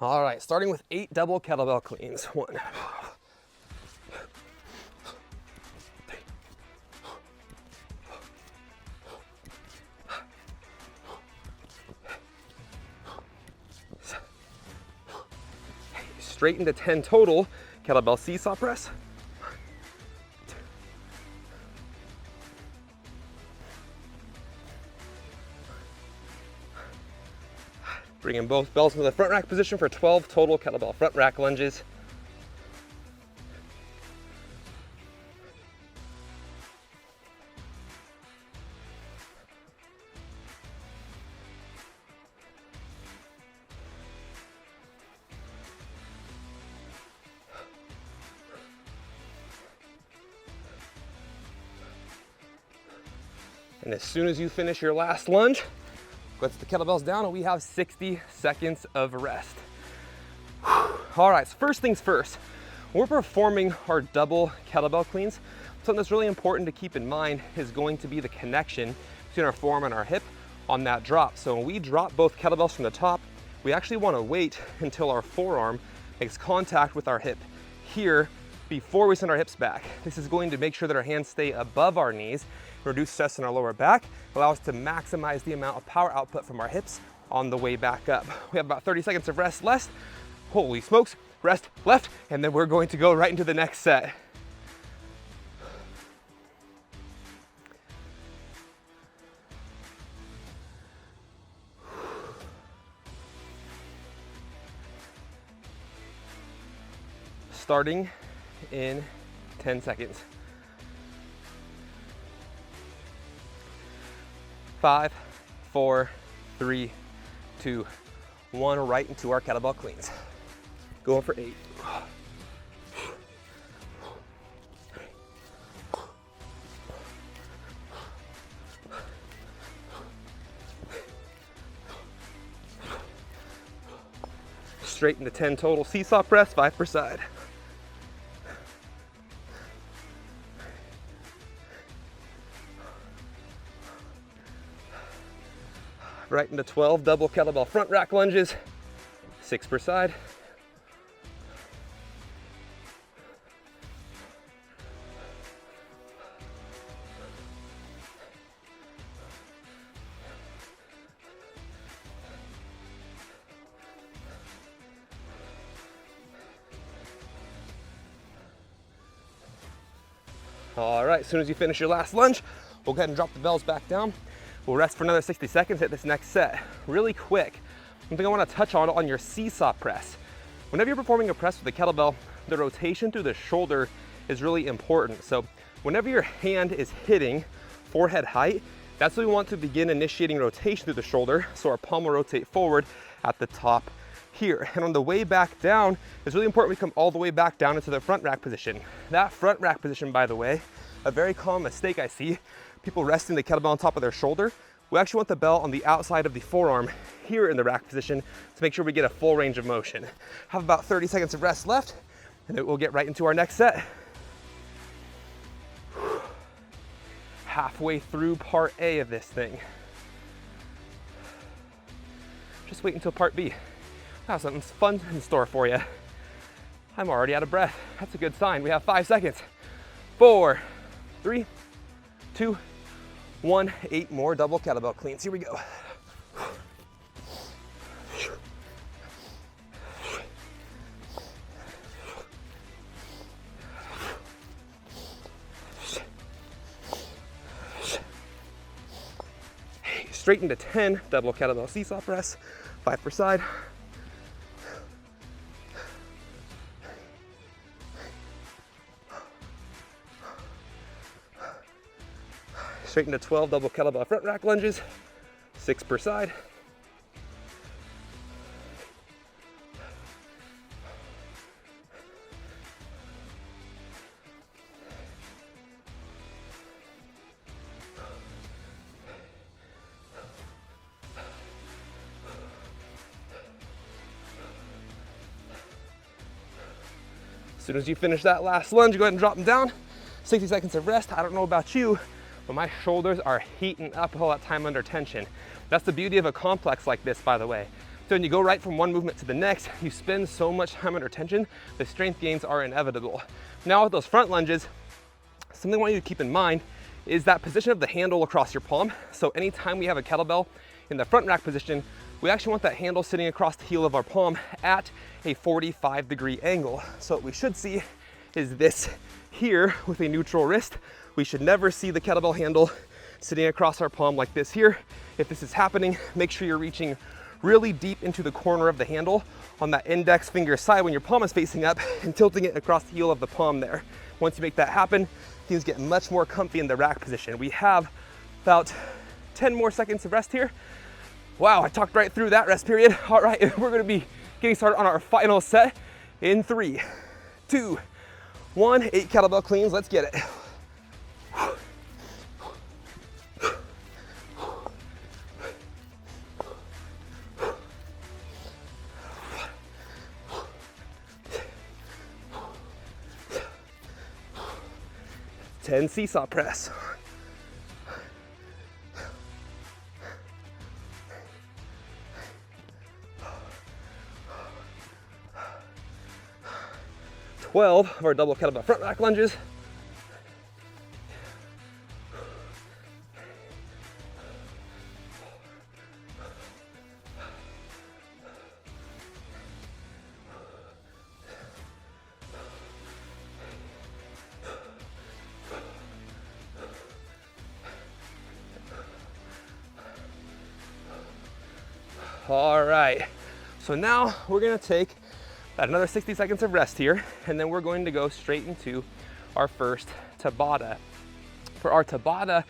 All right, starting with 8 double kettlebell cleans. 1, 3, 7. Straighten to 10 total kettlebell seesaw press. 1, 2. Bringing both bells into the front rack position for 12 total kettlebell front rack lunges. And as soon as you finish your last lunge, let's the kettlebells down and we have 60 seconds of rest. All right, so first things first, when we're performing our double kettlebell cleans, something that's really important to keep in mind is going to be the connection between our forearm and our hip on that drop. So when we drop both kettlebells from the top, we actually want to wait until our forearm makes contact with our hip here before we send our hips back. This is going to make sure that our hands stay above our knees, reduce stress in our lower back, allow us to maximize the amount of power output from our hips on the way back up. We have about 30 seconds of rest left. Holy smokes, rest left, and then we're going to go right into the next set. Starting in 10 seconds. 5, 4, 3, 2, 1, right into our kettlebell cleans. Going for 8. Straight into 10 total seesaw press, 5 per side. Right into 12 double kettlebell front rack lunges, 6 per side. All right, as soon as you finish your last lunge, we'll go ahead and drop the bells back down. We'll rest for another 60 seconds, hit this next set. Really quick, one thing I want to touch on your seesaw press. Whenever you're performing a press with a kettlebell, the rotation through the shoulder is really important. So whenever your hand is hitting forehead height, that's when we want to begin initiating rotation through the shoulder, so our palm will rotate forward at the top here. And on the way back down, it's really important we come all the way back down into the front rack position. That front rack position, by the way, a very common mistake I see, people resting the kettlebell on top of their shoulder. We actually want the bell on the outside of the forearm here in the rack position to make sure we get a full range of motion. Have about 30 seconds of rest left, and then we'll get right into our next set. Halfway through part A of this thing. Just wait until part B. I have something fun in store for you. I'm already out of breath. That's a good sign. We have 5 seconds. 4, 3, 2, 1, 8 more double kettlebell cleans. Here we go. Straight into 10 double kettlebell seesaw press, 5 per side. Straight into 12 double kettlebell front rack lunges, 6 per side. As soon as you finish that last lunge, go ahead and drop them down. 60 seconds of rest. I don't know about you, but my shoulders are heating up all that time under tension. That's the beauty of a complex like this, by the way. So when you go right from one movement to the next, you spend so much time under tension, the strength gains are inevitable. Now with those front lunges, something I want you to keep in mind is that position of the handle across your palm. So anytime we have a kettlebell in the front rack position, we actually want that handle sitting across the heel of our palm at a 45-degree angle. So what we should see is this here with a neutral wrist. We should never see the kettlebell handle sitting across our palm like this here. If this is happening, make sure you're reaching really deep into the corner of the handle on that index finger side when your palm is facing up and tilting it across the heel of the palm there. Once you make that happen, things get much more comfy in the rack position. We have about 10 more seconds of rest here. Wow, I talked right through that rest period. All right, we're gonna be getting started on our final set in 3, 2, 1. 8 kettlebell cleans, let's get it. 10 seesaw press. Twelve of our double kettlebell front rack lunges. All right, so now we're gonna take another 60 seconds of rest here, and then we're going to go straight into our first Tabata. For our Tabata,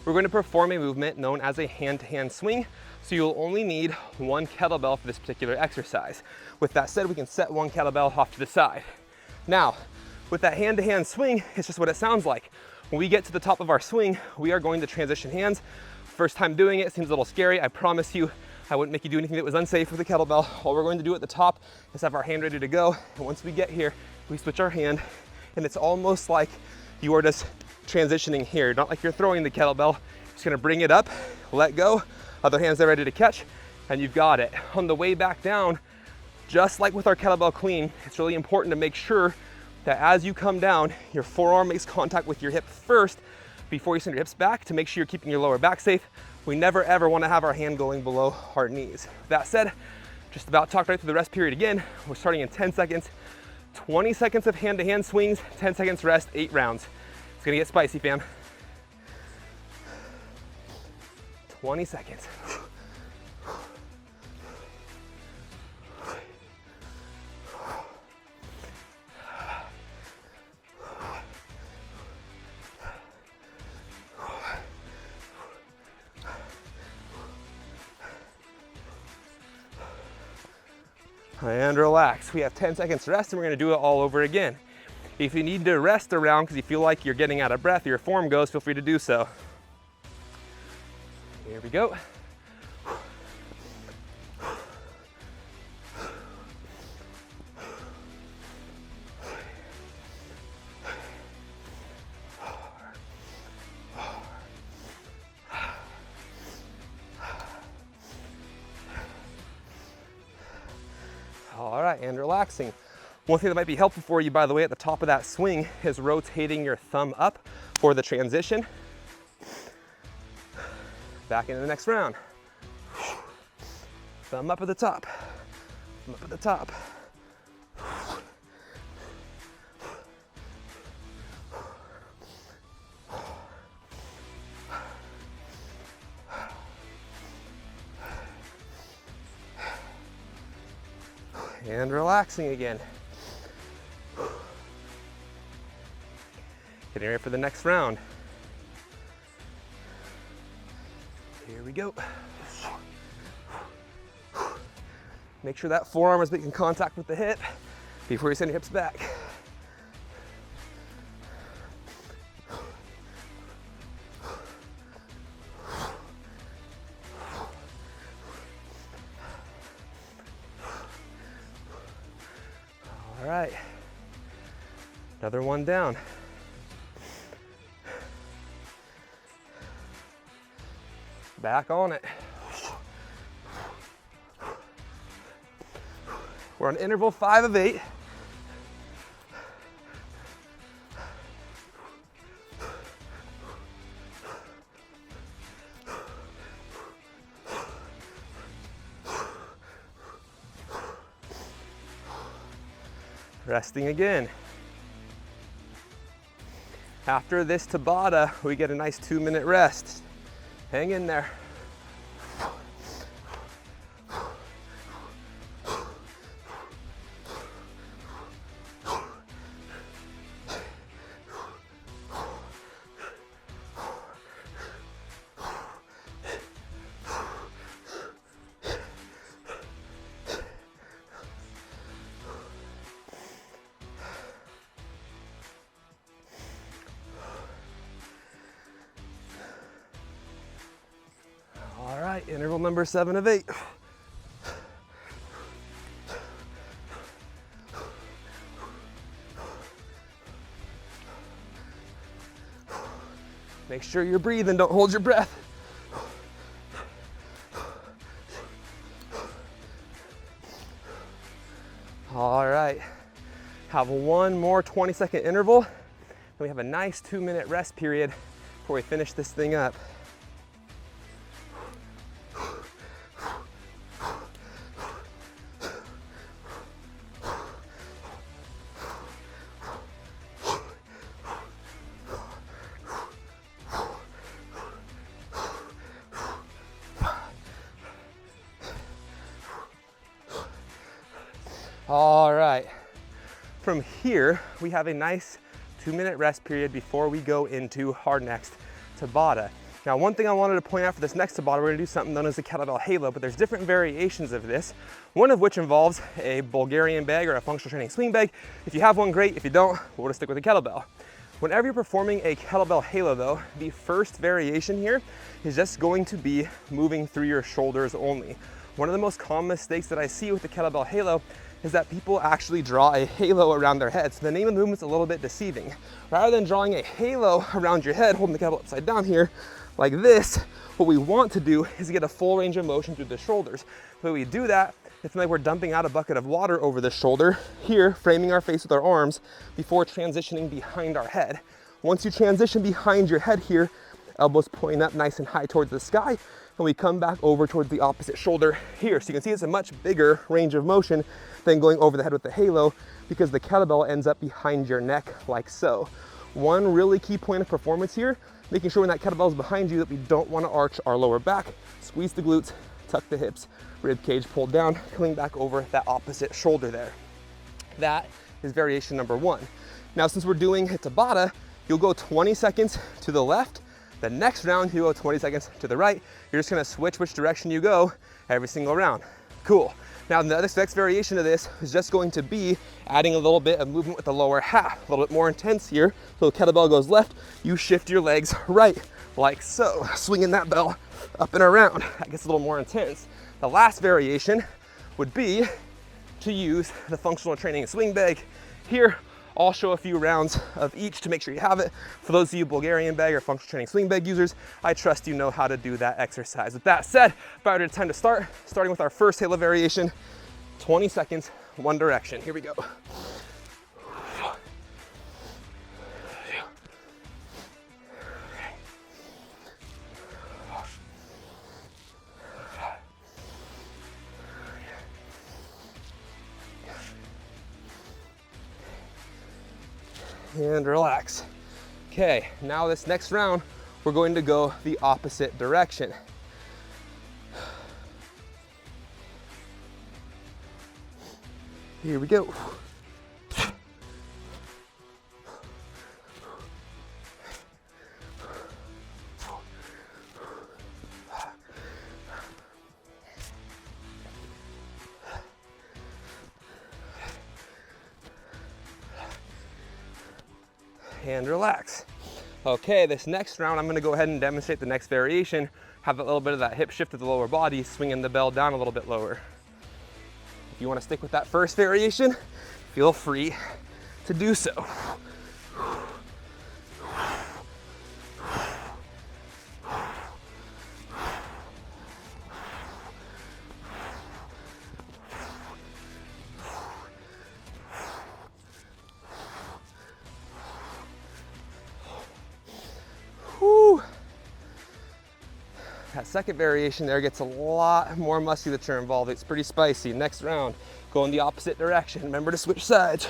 we're going to perform a movement known as a hand-to-hand swing, so you'll only need 1 kettlebell for this particular exercise. With that said, we can set 1 kettlebell off to the side. Now, with that hand-to-hand swing, it's just what it sounds like. When we get to the top of our swing, we are going to transition hands. First time doing it seems a little scary. I promise you, I wouldn't make you do anything that was unsafe with a kettlebell. All we're going to do at the top is have our hand ready to go. And once we get here, we switch our hand, and it's almost like you are just transitioning here. Not like you're throwing the kettlebell. Just gonna bring it up, let go, other hand's there ready to catch, and you've got it. On the way back down, just like with our kettlebell clean, it's really important to make sure that as you come down, your forearm makes contact with your hip first before you send your hips back to make sure you're keeping your lower back safe. We never ever want to have our hand going below our knees. That said, just about talked right through the rest period again. We're starting in 10 seconds, 20 seconds of hand-to-hand swings, 10 seconds rest, 8 rounds. It's gonna get spicy, fam. 20 seconds. And relax. We have 10 seconds to rest, and we're gonna do it all over again. If you need to rest around because you feel like you're getting out of breath or your form goes, feel free to do so. Here we go. All right, and relaxing. One thing that might be helpful for you, by the way, at the top of that swing is rotating your thumb up for the transition. Back into the next round. Thumb up at the top, thumb up at the top. And relaxing again. Getting ready for the next round. Here we go. Make sure that forearm is making contact with the hip before you send your hips back. All right, another one down. Back on it. We're on interval 5 of 8. Resting again. After this Tabata, we get a nice 2-minute rest. Hang in there. All right, interval number 7 of 8. Make sure you're breathing, don't hold your breath. All right, have one more 20-second interval. Then we have a nice 2-minute rest period before we finish this thing up. All right, from here, we have a nice 2-minute rest period before we go into our next Tabata. Now, one thing I wanted to point out for this next Tabata, we're gonna do something known as the kettlebell halo, but there's different variations of this, one of which involves a Bulgarian bag or a functional training swing bag. If you have one, great. If you don't, we'll just stick with the kettlebell. Whenever you're performing a kettlebell halo though, the first variation here is just going to be moving through your shoulders only. One of the most common mistakes that I see with the kettlebell halo is that people actually draw a halo around their head. So the name of the movement's a little bit deceiving. Rather than drawing a halo around your head, holding the kettlebell upside down here, like this, what we want to do is get a full range of motion through the shoulders. The way we do that, it's like we're dumping out a bucket of water over the shoulder, here, framing our face with our arms before transitioning behind our head. Once you transition behind your head here, elbows pointing up nice and high towards the sky, and we come back over towards the opposite shoulder here. So you can see it's a much bigger range of motion than going over the head with the halo, because the kettlebell ends up behind your neck like so. One really key point of performance here, making sure when that kettlebell is behind you that we don't want to arch our lower back, squeeze the glutes, tuck the hips, rib cage pulled down, coming back over that opposite shoulder there. That is variation number 1. Now, since we're doing a Tabata, you'll go 20 seconds to the left. The next round, you go 20 seconds to the right. You're just gonna switch which direction you go every single round. Cool. Now, the next variation of this is just going to be adding a little bit of movement with the lower half, a little bit more intense here. So the kettlebell goes left, you shift your legs right, like so, swinging that bell up and around. That gets a little more intense. The last variation would be to use the functional training swing bag. Here, I'll show a few rounds of each to make sure you have it. For those of you Bulgarian bag or functional training swing bag users, I trust you know how to do that exercise. With that said, about time to start, starting with our first halo variation, 20 seconds, one direction. Here we go. And relax. Okay, now this next round, we're going to go the opposite direction. Here we go. And relax. Okay, this next round, I'm gonna go ahead and demonstrate the next variation. Have a little bit of that hip shift to the lower body, swinging the bell down a little bit lower. If you wanna stick with that first variation, feel free to do so. That second variation there gets a lot more musculature involved. It's pretty spicy. Next round, go in the opposite direction. Remember to switch sides.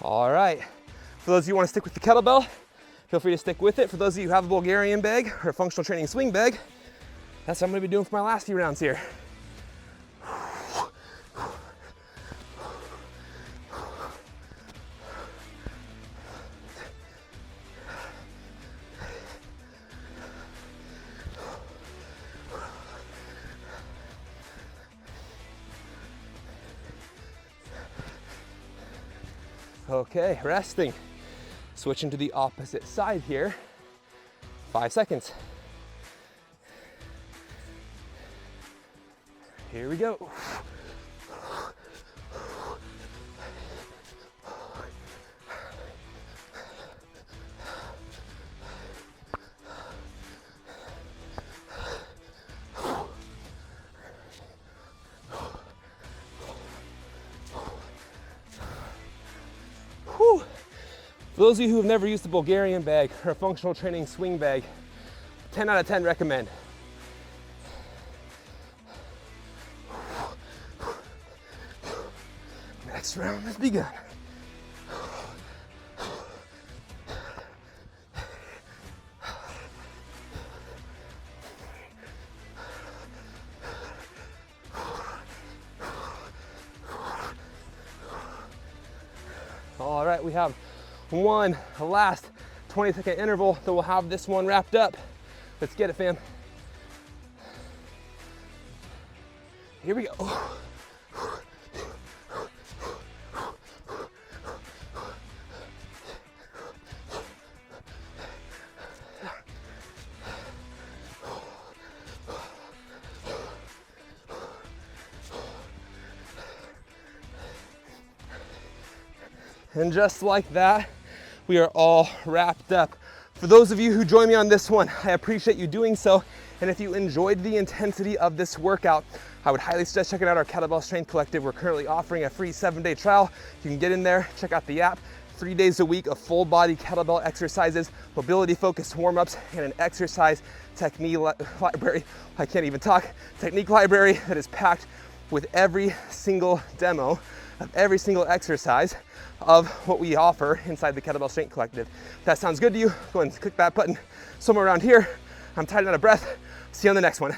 All right, for those of you who want to stick with the kettlebell, feel free to stick with it. For those of you who have a Bulgarian bag or a functional training swing bag, that's what I'm going to be doing for my last few rounds here. Okay, resting. Switching to the opposite side here. 5 seconds. Here we go. For those of you who have never used a Bulgarian bag or a functional training swing bag, 10 out of 10 recommend. Next round has begun. All right, we have one last 20-second interval, then we'll have this one wrapped up. Let's get it, fam. Here we go. And just like that, we are all wrapped up. For those of you who join me on this one, I appreciate you doing so. And if you enjoyed the intensity of this workout, I would highly suggest checking out our Kettlebell Strength Collective. We're currently offering a free 7-day trial. You can get in there, check out the app. 3 days a week of full body kettlebell exercises, mobility focused warm-ups, and an exercise technique library. I can't even talk. Technique library that is packed with every single demo of every single exercise of what we offer inside the Kettlebell Strength Collective. If that sounds good to you, go ahead and click that button somewhere around here. I'm tired and out of breath. See you on the next one.